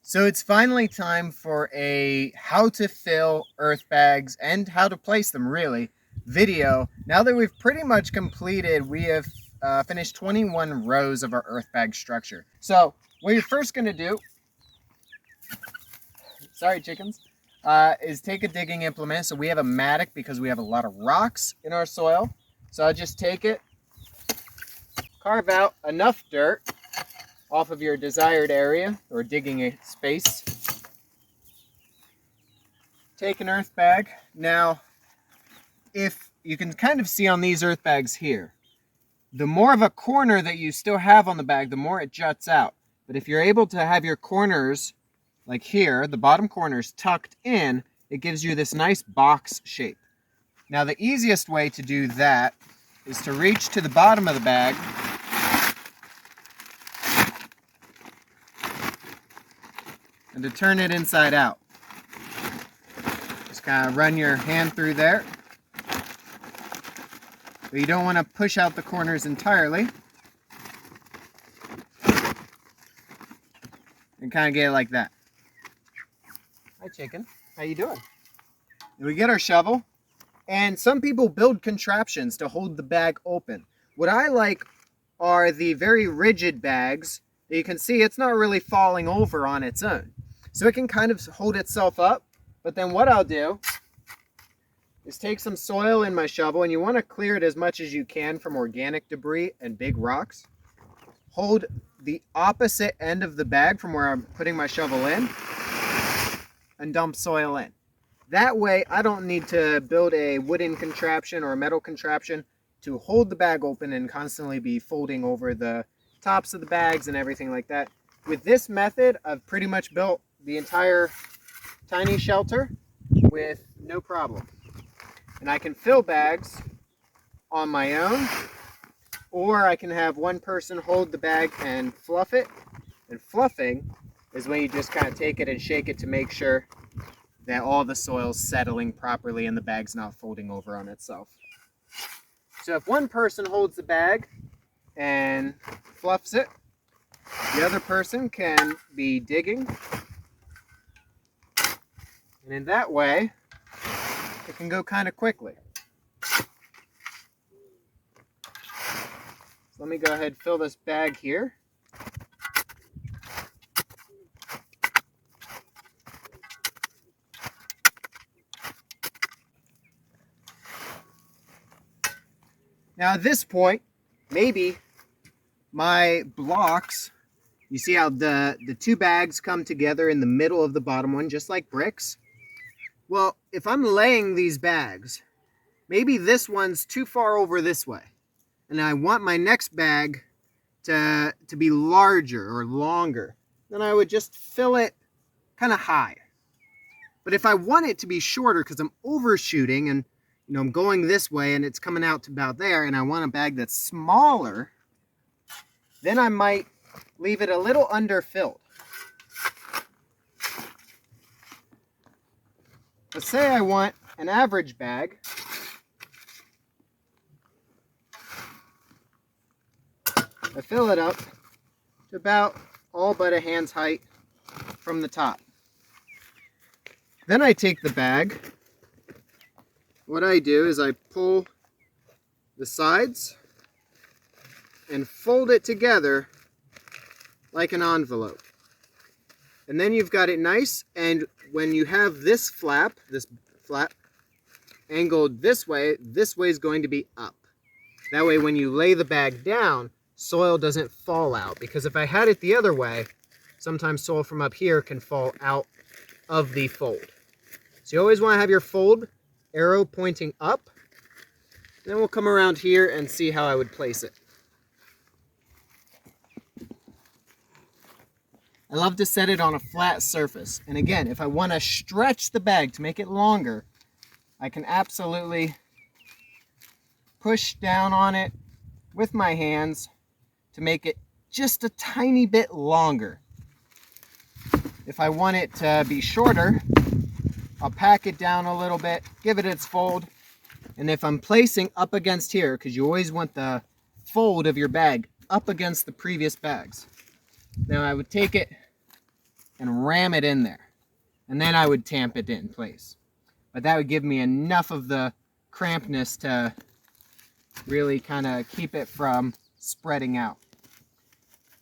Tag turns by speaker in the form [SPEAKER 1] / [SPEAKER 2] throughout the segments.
[SPEAKER 1] So it's finally time for a how to fill earth bags and how to place them really video. Now that we've pretty much completed, we have finished 21 rows of our earth bag structure. So what you're first going to do, sorry chickens, is take a digging implement. So we have a mattock because we have a lot of rocks in our soil. So I'll just take it, carve out enough dirt off of your desired area or digging a space. Take an earth bag. Now, if you can kind of see on these earth bags here, the more of a corner that you still have on the bag, the more it juts out. But if you're able to have your corners, like here, the bottom corners tucked in, it gives you this nice box shape. Now, the easiest way to do that is to reach to the bottom of the bag and to turn it inside out. Just kind of run your hand through there. But you don't want to push out the corners entirely. And kind of get it like that. Hi chicken, how you doing? We get our shovel, and some people build contraptions to hold the bag open. What I like are the very rigid bags that you can see it's not really falling over on its own. So it can kind of hold itself up. But then what I'll do is take some soil in my shovel, and you want to clear it as much as you can from organic debris and big rocks. Hold the opposite end of the bag from where I'm putting my shovel in and dump soil in. That way I don't need to build a wooden contraption or a metal contraption to hold the bag open and constantly be folding over the tops of the bags and everything like that. With this method, I've pretty much built the entire tiny shelter with no problem. And I can fill bags on my own, or I can have one person hold the bag and fluff it. And fluffing is when you just kind of take it and shake it to make sure that all the soil's settling properly and the bag's not folding over on itself. So if one person holds the bag and fluffs it, the other person can be digging. And in that way, it can go kind of quickly. So let me go ahead and fill this bag here. Now at this point, maybe my blocks, you see how the two bags come together in the middle of the bottom one, just like bricks? Well, if I'm laying these bags, maybe this one's too far over this way, and I want my next bag to be larger or longer, then I would just fill it kind of high. But if I want it to be shorter because I'm overshooting and I'm going this way and it's coming out to about there, and I want a bag that's smaller, then I might leave it a little underfilled. But say I want an average bag. I fill it up to about all but a hand's height from the top. Then I take the bag. What I do is I pull the sides and fold it together like an envelope. And then you've got it nice, and when you have this flap angled this way is going to be up. That way when you lay the bag down, soil doesn't fall out, because if I had it the other way, sometimes soil from up here can fall out of the fold. So you always want to have your fold arrow pointing up. Then we'll come around here and see how I would place it. I love to set it on a flat surface. And again, if I want to stretch the bag to make it longer, I can absolutely push down on it with my hands to make it just a tiny bit longer. If I want it to be shorter, I'll pack it down a little bit, give it its fold. And if I'm placing up against here, because you always want the fold of your bag up against the previous bags. Now I would take it and ram it in there. And then I would tamp it in place. But that would give me enough of the crampedness to really kind of keep it from spreading out.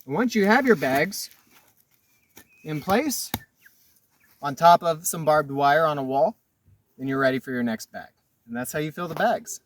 [SPEAKER 1] And once you have your bags in place on top of some barbed wire on a wall, then you're ready for your next bag. And that's how you fill the bags.